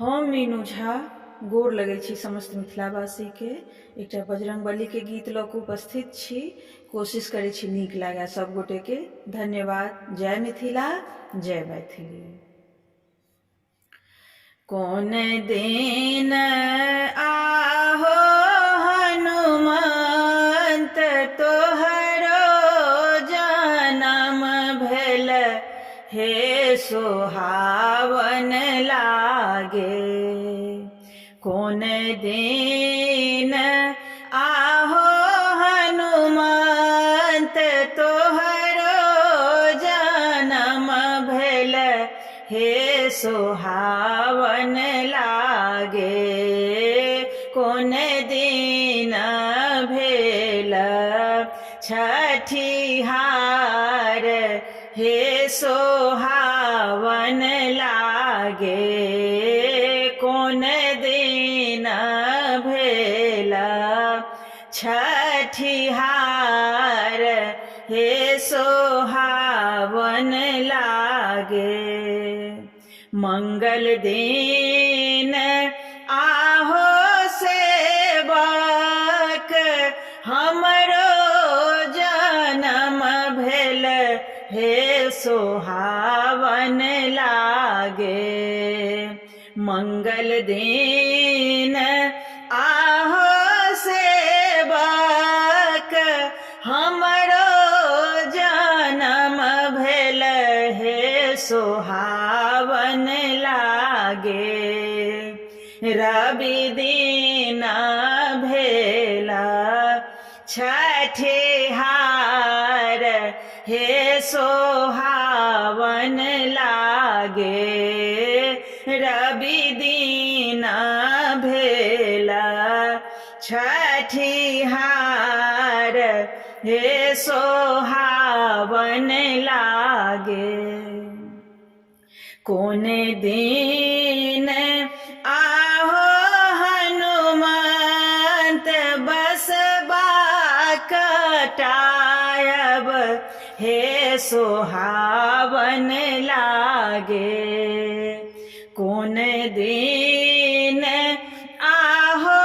हम मीनू झा गोर लगै छी समस्त मिथिलावासी के। एकटा बजरंगबली के गीत लऽ कऽ उपस्थित छी। कोशिश करै छी नीक लागै सब गोटे के। धन्यवाद। जय मिथिला, जय मैथिली। कौन दिन आहो हनुमंत तोहरो जनम भेल, हे सोहावन लागे। कौन दिन आहो हनुमंत तोहरो जनम भेल, हे सोहावन लागे। कौन दिन भेल छठिहार, हे सोहावन लागे। कौन दिन भेल छठिहार, हे सोहावन लागे। मंगल दिन आहो सेवक हमरो जनम भेल, हे सोहावन लागे। मंगल दिन आहो सेवक हमरो जनम भेल, हे सोहावन लागे। रवि दिन भेल छठिहार, हे सोहावन लागे। रवि दिन भेल छठिहार, हे सोहावन लागे। कौन दिन आहो हनुमंत बसबा कटायब, हे सोहावन लागे। कौन दिन आहो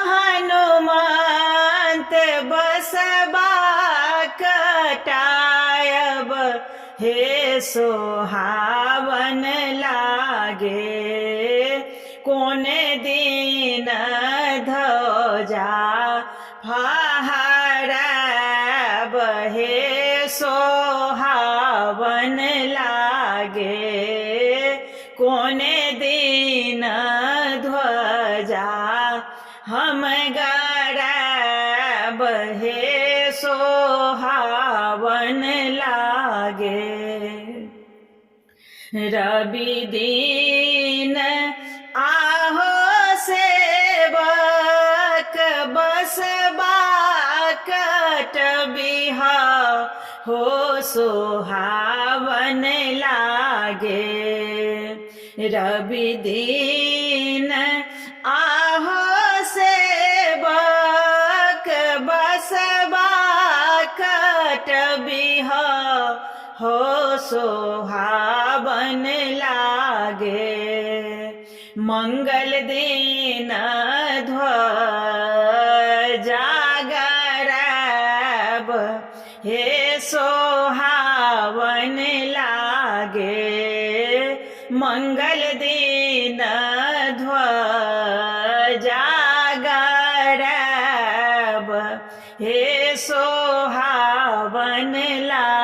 हनुमंत बसबा कटायब, हे सोहावन लागे। कौन दिन ध्वजा फहराब, हे सोहावन लागे। कौन दिन ध्वजा हम गड़ाब, हे सोहावन लागे। रवि दिन आहो सेवक बसबा कटबिहा, हो सोहावन लागे। रवि दिन आहो सेवक बसबा कटबिहा, हो सोहावन लागे। मंगल दिन ध्वजा गड़ाब, हे सोहावन लागे। मंगल दिन ध्वजा गड़ाब, हे सोहावन लागे।